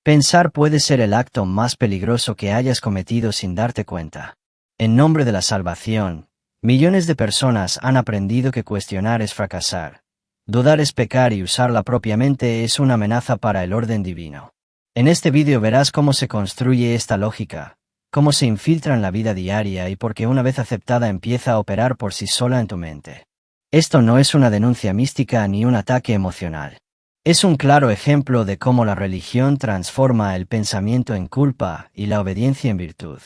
Pensar puede ser el acto más peligroso que hayas cometido sin darte cuenta. En nombre de la salvación, millones de personas han aprendido que cuestionar es fracasar. Dudar es pecar y usar la propia mente es una amenaza para el orden divino. En este vídeo verás cómo se construye esta lógica, cómo se infiltra en la vida diaria y por qué una vez aceptada empieza a operar por sí sola en tu mente. Esto no es una denuncia mística ni un ataque emocional. Es un claro ejemplo de cómo la religión transforma el pensamiento en culpa y la obediencia en virtud.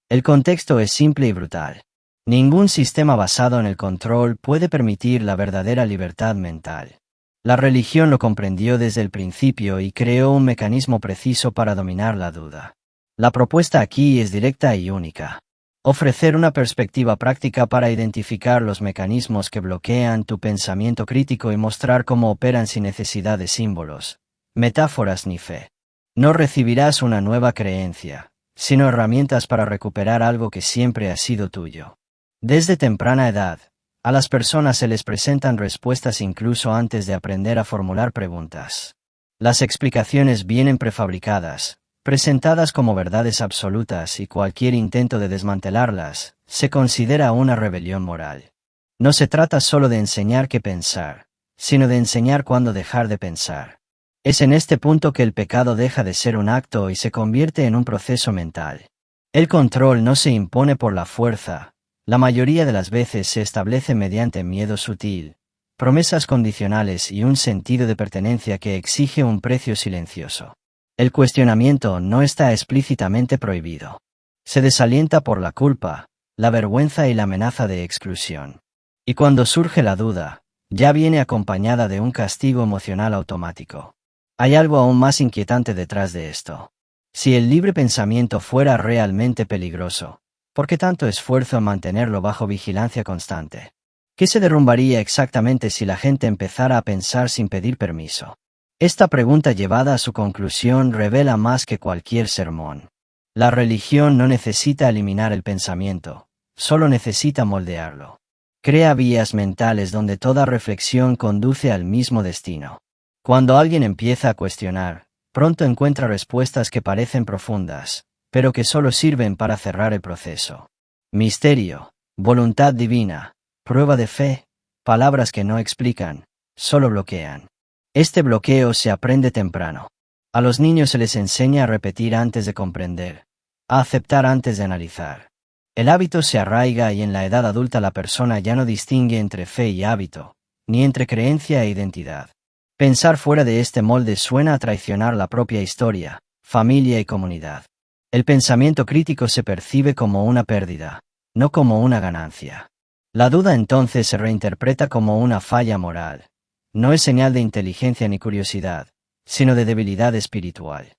El contexto es simple y brutal. Ningún sistema basado en el control puede permitir la verdadera libertad mental. La religión lo comprendió desde el principio y creó un mecanismo preciso para dominar la duda. La propuesta aquí es directa y única. Ofrecer una perspectiva práctica para identificar los mecanismos que bloquean tu pensamiento crítico y mostrar cómo operan sin necesidad de símbolos, metáforas ni fe. No recibirás una nueva creencia, sino herramientas para recuperar algo que siempre ha sido tuyo. Desde temprana edad, a las personas se les presentan respuestas incluso antes de aprender a formular preguntas. Las explicaciones vienen prefabricadas, presentadas como verdades absolutas y cualquier intento de desmantelarlas se considera una rebelión moral. No se trata solo de enseñar qué pensar, sino de enseñar cuándo dejar de pensar. Es en este punto que el pecado deja de ser un acto y se convierte en un proceso mental. El control no se impone por la fuerza, la mayoría de las veces se establece mediante miedo sutil, promesas condicionales y un sentido de pertenencia que exige un precio silencioso. El cuestionamiento no está explícitamente prohibido. Se desalienta por la culpa, la vergüenza y la amenaza de exclusión. Y cuando surge la duda, ya viene acompañada de un castigo emocional automático. Hay algo aún más inquietante detrás de esto. Si el libre pensamiento fuera realmente peligroso, ¿por qué tanto esfuerzo en mantenerlo bajo vigilancia constante? ¿Qué se derrumbaría exactamente si la gente empezara a pensar sin pedir permiso? Esta pregunta llevada a su conclusión revela más que cualquier sermón. La religión no necesita eliminar el pensamiento, solo necesita moldearlo. Crea vías mentales donde toda reflexión conduce al mismo destino. Cuando alguien empieza a cuestionar, pronto encuentra respuestas que parecen profundas, pero que solo sirven para cerrar el proceso. Misterio, voluntad divina, prueba de fe, palabras que no explican, solo bloquean. Este bloqueo se aprende temprano. A los niños se les enseña a repetir antes de comprender, a aceptar antes de analizar. El hábito se arraiga y en la edad adulta la persona ya no distingue entre fe y hábito, ni entre creencia e identidad. Pensar fuera de este molde suena a traicionar la propia historia, familia y comunidad. El pensamiento crítico se percibe como una pérdida, no como una ganancia. La duda entonces se reinterpreta como una falla moral. No es señal de inteligencia ni curiosidad, sino de debilidad espiritual.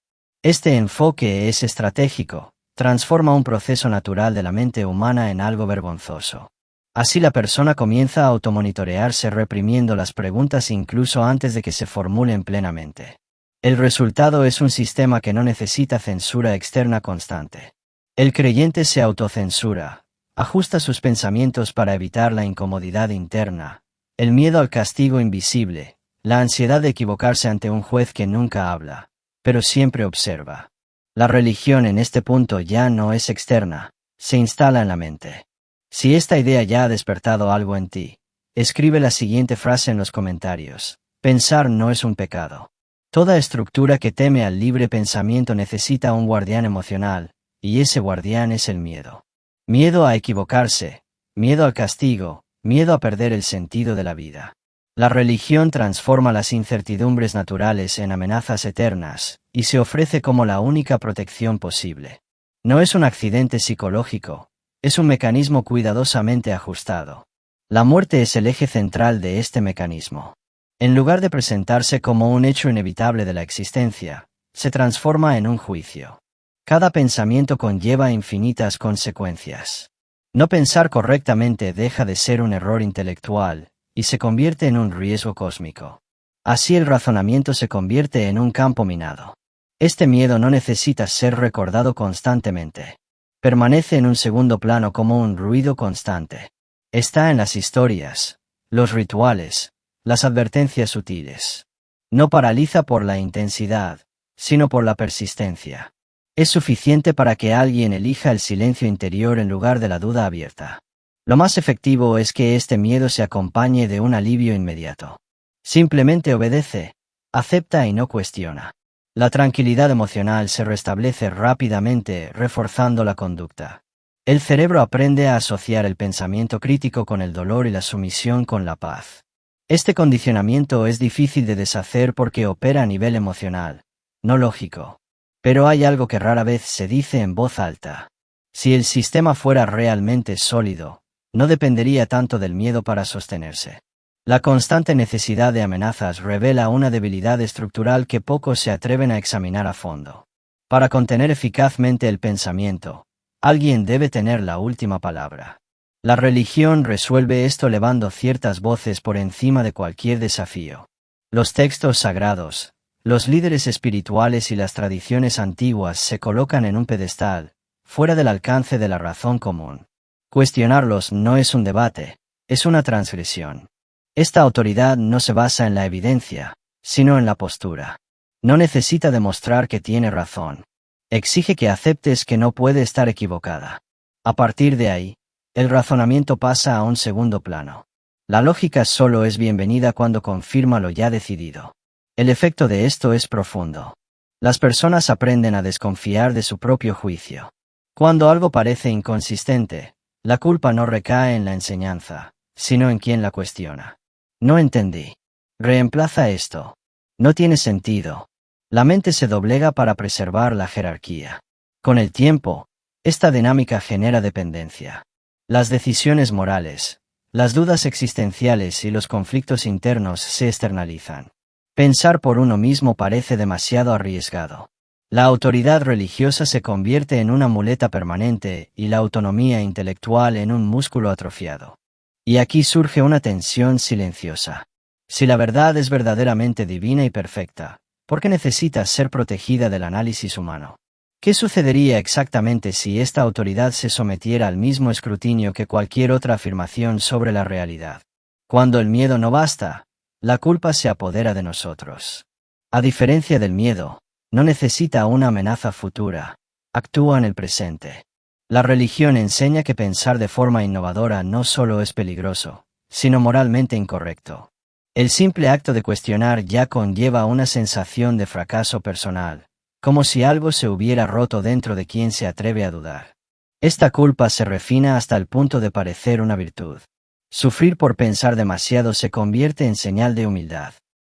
Este enfoque es estratégico, transforma un proceso natural de la mente humana en algo vergonzoso. Así la persona comienza a automonitorearse reprimiendo las preguntas incluso antes de que se formulen plenamente. El resultado es un sistema que no necesita censura externa constante. El creyente se autocensura, ajusta sus pensamientos para evitar la incomodidad interna, el miedo al castigo invisible, la ansiedad de equivocarse ante un juez que nunca habla, pero siempre observa. La religión en este punto ya no es externa, se instala en la mente. Si esta idea ya ha despertado algo en ti, escribe la siguiente frase en los comentarios. Pensar no es un pecado. Toda estructura que teme al libre pensamiento necesita un guardián emocional, y ese guardián es el miedo. Miedo a equivocarse, miedo al castigo, miedo a perder el sentido de la vida. La religión transforma las incertidumbres naturales en amenazas eternas, y se ofrece como la única protección posible. No es un accidente psicológico, es un mecanismo cuidadosamente ajustado. La muerte es el eje central de este mecanismo. En lugar de presentarse como un hecho inevitable de la existencia, se transforma en un juicio. Cada pensamiento conlleva infinitas consecuencias. No pensar correctamente deja de ser un error intelectual, y se convierte en un riesgo cósmico. Así el razonamiento se convierte en un campo minado. Este miedo no necesita ser recordado constantemente. Permanece en un segundo plano como un ruido constante. Está en las historias, los rituales, las advertencias sutiles. No paraliza por la intensidad, sino por la persistencia. Es suficiente para que alguien elija el silencio interior en lugar de la duda abierta. Lo más efectivo es que este miedo se acompañe de un alivio inmediato. Simplemente obedece, acepta y no cuestiona. La tranquilidad emocional se restablece rápidamente, reforzando la conducta. El cerebro aprende a asociar el pensamiento crítico con el dolor y la sumisión con la paz. Este condicionamiento es difícil de deshacer porque opera a nivel emocional, no lógico. Pero hay algo que rara vez se dice en voz alta. Si el sistema fuera realmente sólido, no dependería tanto del miedo para sostenerse. La constante necesidad de amenazas revela una debilidad estructural que pocos se atreven a examinar a fondo. Para contener eficazmente el pensamiento, alguien debe tener la última palabra. La religión resuelve esto elevando ciertas voces por encima de cualquier desafío. Los textos sagrados, los líderes espirituales y las tradiciones antiguas se colocan en un pedestal, fuera del alcance de la razón común. Cuestionarlos no es un debate, es una transgresión. Esta autoridad no se basa en la evidencia, sino en la postura. No necesita demostrar que tiene razón. Exige que aceptes que no puede estar equivocada. A partir de ahí, el razonamiento pasa a un segundo plano. La lógica solo es bienvenida cuando confirma lo ya decidido. El efecto de esto es profundo. Las personas aprenden a desconfiar de su propio juicio. Cuando algo parece inconsistente, la culpa no recae en la enseñanza, sino en quien la cuestiona. No entendí. Reemplaza esto. No tiene sentido. La mente se doblega para preservar la jerarquía. Con el tiempo, esta dinámica genera dependencia. Las decisiones morales, las dudas existenciales y los conflictos internos se externalizan. Pensar por uno mismo parece demasiado arriesgado. La autoridad religiosa se convierte en una muleta permanente y la autonomía intelectual en un músculo atrofiado. Y aquí surge una tensión silenciosa. Si la verdad es verdaderamente divina y perfecta, ¿por qué necesita ser protegida del análisis humano? ¿Qué sucedería exactamente si esta autoridad se sometiera al mismo escrutinio que cualquier otra afirmación sobre la realidad? Cuando el miedo no basta, la culpa se apodera de nosotros. A diferencia del miedo, no necesita una amenaza futura, actúa en el presente. La religión enseña que pensar de forma innovadora no solo es peligroso, sino moralmente incorrecto. El simple acto de cuestionar ya conlleva una sensación de fracaso personal, como si algo se hubiera roto dentro de quien se atreve a dudar. Esta culpa se refina hasta el punto de parecer una virtud. Sufrir por pensar demasiado se convierte en señal de humildad.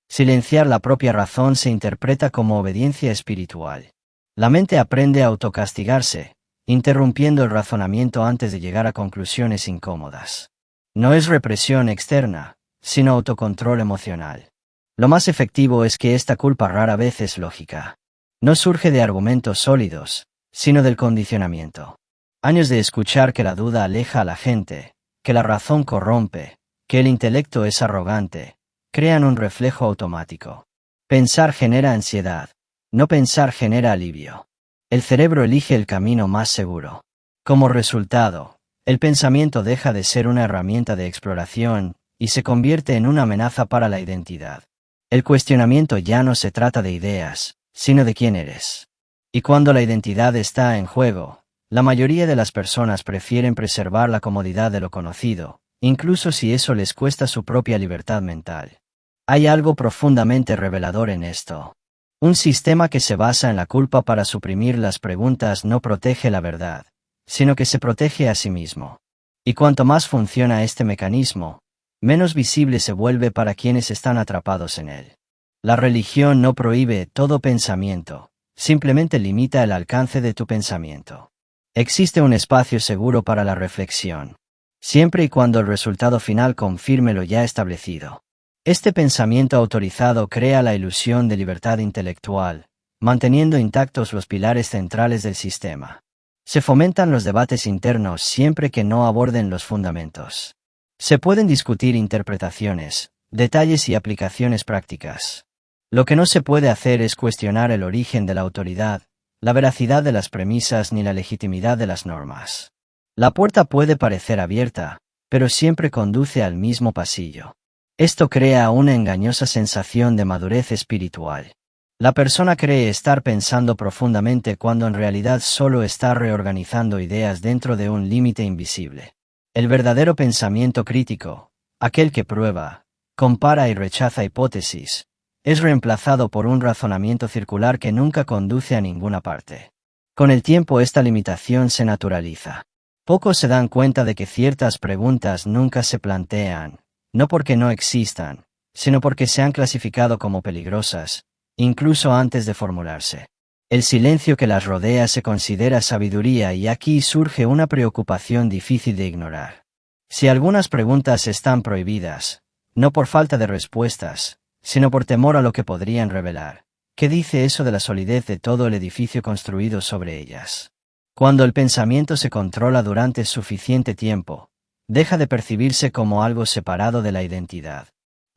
Silenciar la propia razón se interpreta como obediencia espiritual. La mente aprende a autocastigarse, interrumpiendo el razonamiento antes de llegar a conclusiones incómodas. No es represión externa, sino autocontrol emocional. Lo más efectivo es que esta culpa rara vez es lógica. No surge de argumentos sólidos, sino del condicionamiento. Años de escuchar que la duda aleja a la gente, que la razón corrompe, que el intelecto es arrogante, crean un reflejo automático. Pensar genera ansiedad, no pensar genera alivio. El cerebro elige el camino más seguro. Como resultado, el pensamiento deja de ser una herramienta de exploración y se convierte en una amenaza para la identidad. El cuestionamiento ya no se trata de ideas, sino de quién eres. Y cuando la identidad está en juego, la mayoría de las personas prefieren preservar la comodidad de lo conocido, incluso si eso les cuesta su propia libertad mental. Hay algo profundamente revelador en esto. Un sistema que se basa en la culpa para suprimir las preguntas no protege la verdad, sino que se protege a sí mismo. Y cuanto más funciona este mecanismo, menos visible se vuelve para quienes están atrapados en él. La religión no prohíbe todo pensamiento, simplemente limita el alcance de tu pensamiento. Existe un espacio seguro para la reflexión, siempre y cuando el resultado final confirme lo ya establecido. Este pensamiento autorizado crea la ilusión de libertad intelectual, manteniendo intactos los pilares centrales del sistema. Se fomentan los debates internos siempre que no aborden los fundamentos. Se pueden discutir interpretaciones, detalles y aplicaciones prácticas. Lo que no se puede hacer es cuestionar el origen de la autoridad, la veracidad de las premisas ni la legitimidad de las normas. La puerta puede parecer abierta, pero siempre conduce al mismo pasillo. Esto crea una engañosa sensación de madurez espiritual. La persona cree estar pensando profundamente cuando en realidad solo está reorganizando ideas dentro de un límite invisible. El verdadero pensamiento crítico, aquel que prueba, compara y rechaza hipótesis, es reemplazado por un razonamiento circular que nunca conduce a ninguna parte. Con el tiempo esta limitación se naturaliza. Pocos se dan cuenta de que ciertas preguntas nunca se plantean, no porque no existan, sino porque se han clasificado como peligrosas, incluso antes de formularse. El silencio que las rodea se considera sabiduría y aquí surge una preocupación difícil de ignorar. Si algunas preguntas están prohibidas, no por falta de respuestas, sino por temor a lo que podrían revelar, ¿qué dice eso de la solidez de todo el edificio construido sobre ellas? Cuando el pensamiento se controla durante suficiente tiempo, deja de percibirse como algo separado de la identidad.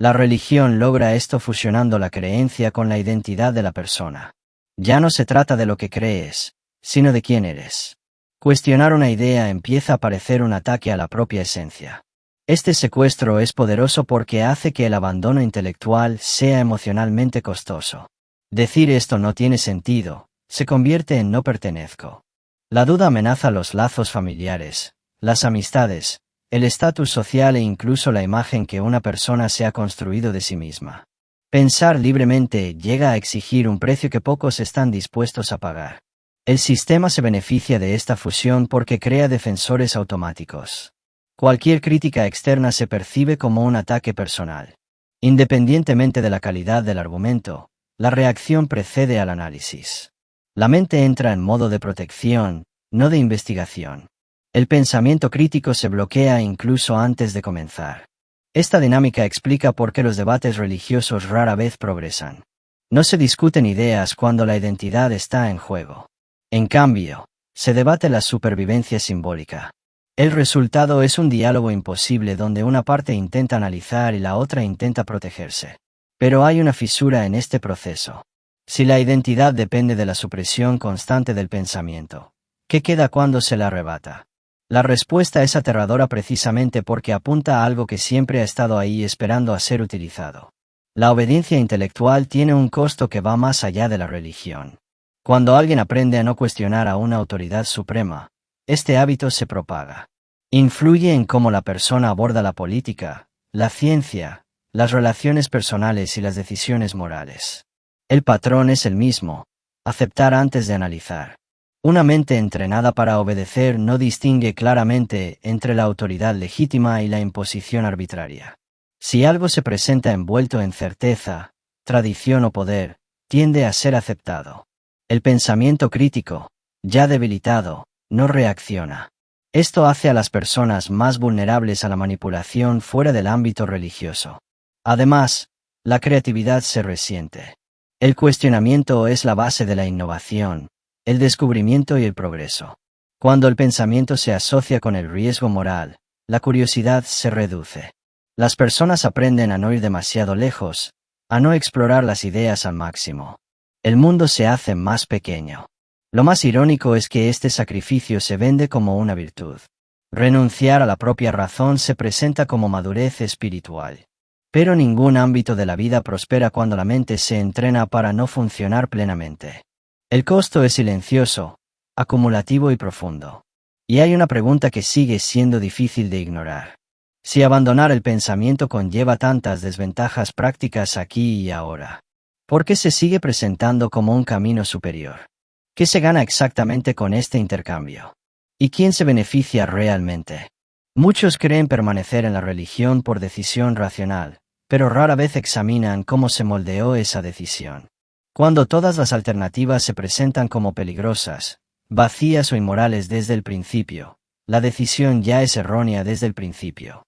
La religión logra esto fusionando la creencia con la identidad de la persona. Ya no se trata de lo que crees, sino de quién eres. Cuestionar una idea empieza a parecer un ataque a la propia esencia. Este secuestro es poderoso porque hace que el abandono intelectual sea emocionalmente costoso. Decir esto no tiene sentido, se convierte en no pertenezco. La duda amenaza los lazos familiares, las amistades, el estatus social e incluso la imagen que una persona se ha construido de sí misma. Pensar libremente llega a exigir un precio que pocos están dispuestos a pagar. El sistema se beneficia de esta fusión porque crea defensores automáticos. Cualquier crítica externa se percibe como un ataque personal. Independientemente de la calidad del argumento, la reacción precede al análisis. La mente entra en modo de protección, no de investigación. El pensamiento crítico se bloquea incluso antes de comenzar. Esta dinámica explica por qué los debates religiosos rara vez progresan. No se discuten ideas cuando la identidad está en juego. En cambio, se debate la supervivencia simbólica. El resultado es un diálogo imposible donde una parte intenta analizar y la otra intenta protegerse. Pero hay una fisura en este proceso. Si la identidad depende de la supresión constante del pensamiento, ¿qué queda cuando se la arrebata? La respuesta es aterradora precisamente porque apunta a algo que siempre ha estado ahí esperando a ser utilizado. La obediencia intelectual tiene un costo que va más allá de la religión. Cuando alguien aprende a no cuestionar a una autoridad suprema, este hábito se propaga. Influye en cómo la persona aborda la política, la ciencia, las relaciones personales y las decisiones morales. El patrón es el mismo: aceptar antes de analizar. Una mente entrenada para obedecer no distingue claramente entre la autoridad legítima y la imposición arbitraria. Si algo se presenta envuelto en certeza, tradición o poder, tiende a ser aceptado. El pensamiento crítico, ya debilitado, no reacciona. Esto hace a las personas más vulnerables a la manipulación fuera del ámbito religioso. Además, la creatividad se resiente. El cuestionamiento es la base de la innovación, el descubrimiento y el progreso. Cuando el pensamiento se asocia con el riesgo moral, la curiosidad se reduce. Las personas aprenden a no ir demasiado lejos, a no explorar las ideas al máximo. El mundo se hace más pequeño. Lo más irónico es que este sacrificio se vende como una virtud. Renunciar a la propia razón se presenta como madurez espiritual. Pero ningún ámbito de la vida prospera cuando la mente se entrena para no funcionar plenamente. El costo es silencioso, acumulativo y profundo. Y hay una pregunta que sigue siendo difícil de ignorar. Si abandonar el pensamiento conlleva tantas desventajas prácticas aquí y ahora, ¿por qué se sigue presentando como un camino superior? ¿Qué se gana exactamente con este intercambio? ¿Y quién se beneficia realmente? Muchos creen permanecer en la religión por decisión racional, pero rara vez examinan cómo se moldeó esa decisión. Cuando todas las alternativas se presentan como peligrosas, vacías o inmorales desde el principio, la decisión ya es errónea desde el principio.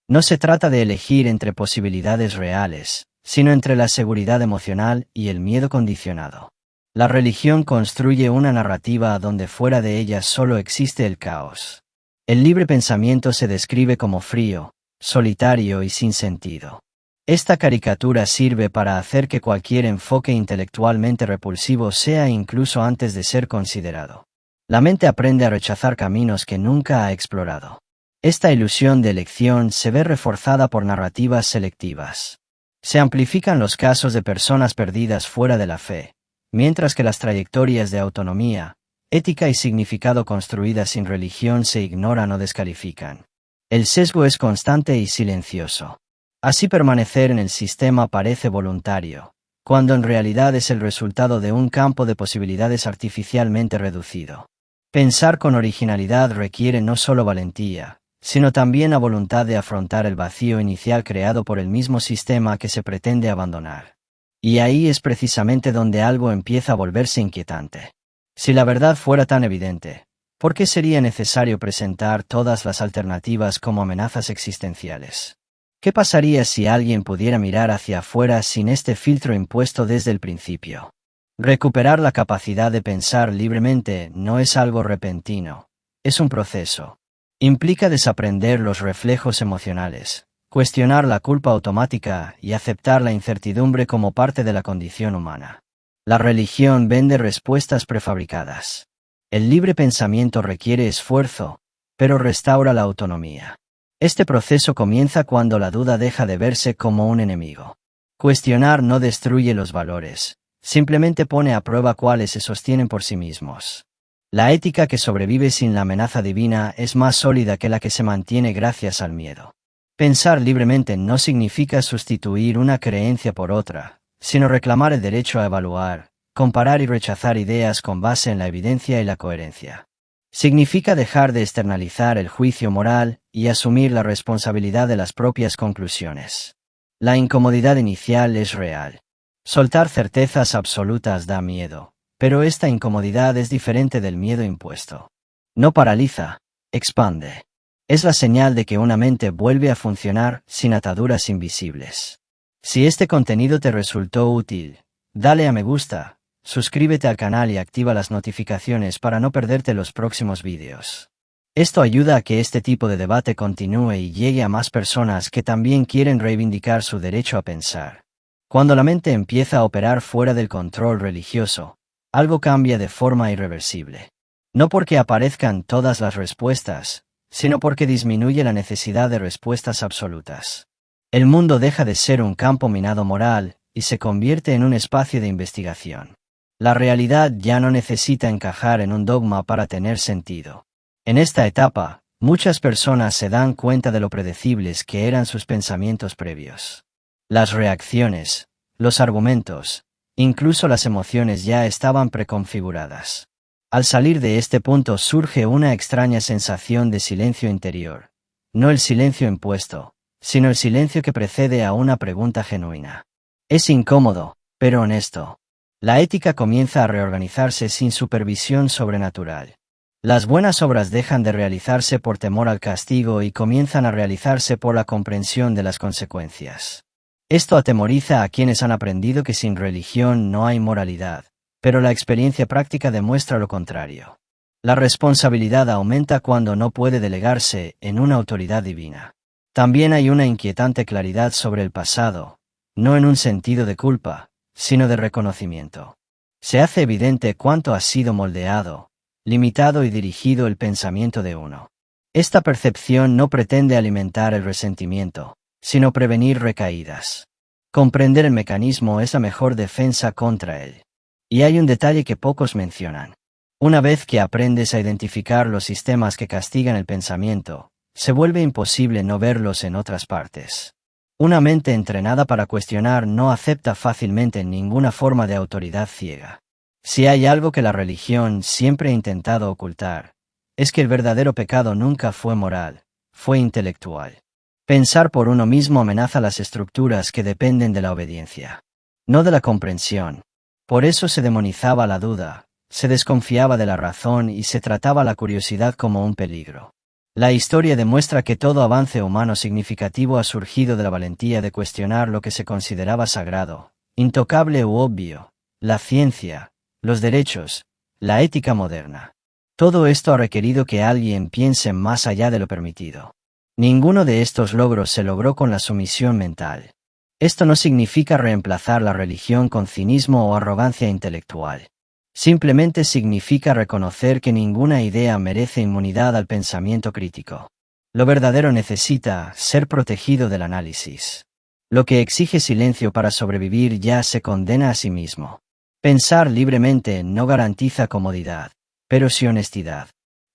No se trata de elegir entre posibilidades reales, sino entre la seguridad emocional y el miedo condicionado. La religión construye una narrativa donde fuera de ella solo existe el caos. El libre pensamiento se describe como frío, solitario y sin sentido. Esta caricatura sirve para hacer que cualquier enfoque intelectualmente repulsivo sea incluso antes de ser considerado. La mente aprende a rechazar caminos que nunca ha explorado. Esta ilusión de elección se ve reforzada por narrativas selectivas. Se amplifican los casos de personas perdidas fuera de la fe, mientras que las trayectorias de autonomía, ética y significado construidas sin religión se ignoran o descalifican. El sesgo es constante y silencioso. Así permanecer en el sistema parece voluntario, cuando en realidad es el resultado de un campo de posibilidades artificialmente reducido. Pensar con originalidad requiere no solo valentía, sino también la voluntad de afrontar el vacío inicial creado por el mismo sistema que se pretende abandonar. Y ahí es precisamente donde algo empieza a volverse inquietante. Si la verdad fuera tan evidente, ¿por qué sería necesario presentar todas las alternativas como amenazas existenciales? ¿Qué pasaría si alguien pudiera mirar hacia afuera sin este filtro impuesto desde el principio? Recuperar la capacidad de pensar libremente no es algo repentino, es un proceso. Implica desaprender los reflejos emocionales, cuestionar la culpa automática y aceptar la incertidumbre como parte de la condición humana. La religión vende respuestas prefabricadas. El libre pensamiento requiere esfuerzo, pero restaura la autonomía. Este proceso comienza cuando la duda deja de verse como un enemigo. Cuestionar no destruye los valores, simplemente pone a prueba cuáles se sostienen por sí mismos. La ética que sobrevive sin la amenaza divina es más sólida que la que se mantiene gracias al miedo. Pensar libremente no significa sustituir una creencia por otra, sino reclamar el derecho a evaluar, comparar y rechazar ideas con base en la evidencia y la coherencia. Significa dejar de externalizar el juicio moral y asumir la responsabilidad de las propias conclusiones. La incomodidad inicial es real. Soltar certezas absolutas da miedo, pero esta incomodidad es diferente del miedo impuesto. No paraliza, expande. Es la señal de que una mente vuelve a funcionar sin ataduras invisibles. Si este contenido te resultó útil, dale a me gusta, suscríbete al canal y activa las notificaciones para no perderte los próximos vídeos. Esto ayuda a que este tipo de debate continúe y llegue a más personas que también quieren reivindicar su derecho a pensar. Cuando la mente empieza a operar fuera del control religioso, algo cambia de forma irreversible. No porque aparezcan todas las respuestas, sino porque disminuye la necesidad de respuestas absolutas. El mundo deja de ser un campo minado moral y se convierte en un espacio de investigación. La realidad ya no necesita encajar en un dogma para tener sentido. En esta etapa, muchas personas se dan cuenta de lo predecibles que eran sus pensamientos previos. Las reacciones, los argumentos, incluso las emociones ya estaban preconfiguradas. Al salir de este punto surge una extraña sensación de silencio interior. No el silencio impuesto, sino el silencio que precede a una pregunta genuina. Es incómodo, pero honesto. La ética comienza a reorganizarse sin supervisión sobrenatural. Las buenas obras dejan de realizarse por temor al castigo y comienzan a realizarse por la comprensión de las consecuencias. Esto atemoriza a quienes han aprendido que sin religión no hay moralidad, pero la experiencia práctica demuestra lo contrario. La responsabilidad aumenta cuando no puede delegarse en una autoridad divina. También hay una inquietante claridad sobre el pasado, no en un sentido de culpa, sino de reconocimiento. Se hace evidente cuánto ha sido moldeado, limitado y dirigido el pensamiento de uno. Esta percepción no pretende alimentar el resentimiento, sino prevenir recaídas. Comprender el mecanismo es la mejor defensa contra él. Y hay un detalle que pocos mencionan. Una vez que aprendes a identificar los sistemas que castigan el pensamiento, se vuelve imposible no verlos en otras partes. Una mente entrenada para cuestionar no acepta fácilmente ninguna forma de autoridad ciega. Si hay algo que la religión siempre ha intentado ocultar, es que el verdadero pecado nunca fue moral, fue intelectual. Pensar por uno mismo amenaza las estructuras que dependen de la obediencia, no de la comprensión. Por eso se demonizaba la duda, se desconfiaba de la razón y se trataba la curiosidad como un peligro. La historia demuestra que todo avance humano significativo ha surgido de la valentía de cuestionar lo que se consideraba sagrado, intocable u obvio, la ciencia, los derechos, la ética moderna. Todo esto ha requerido que alguien piense más allá de lo permitido. Ninguno de estos logros se logró con la sumisión mental. Esto no significa reemplazar la religión con cinismo o arrogancia intelectual. Simplemente significa reconocer que ninguna idea merece inmunidad al pensamiento crítico. Lo verdadero necesita ser protegido del análisis. Lo que exige silencio para sobrevivir ya se condena a sí mismo. Pensar libremente no garantiza comodidad, pero sí honestidad.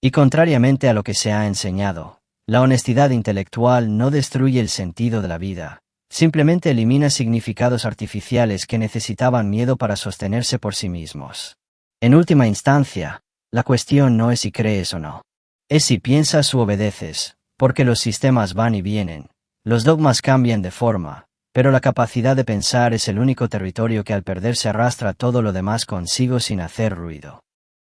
Y contrariamente a lo que se ha enseñado, la honestidad intelectual no destruye el sentido de la vida, simplemente elimina significados artificiales que necesitaban miedo para sostenerse por sí mismos. En última instancia, la cuestión no es si crees o no. Es si piensas u obedeces, porque los sistemas van y vienen, los dogmas cambian de forma, pero la capacidad de pensar es el único territorio que al perderse arrastra todo lo demás consigo sin hacer ruido.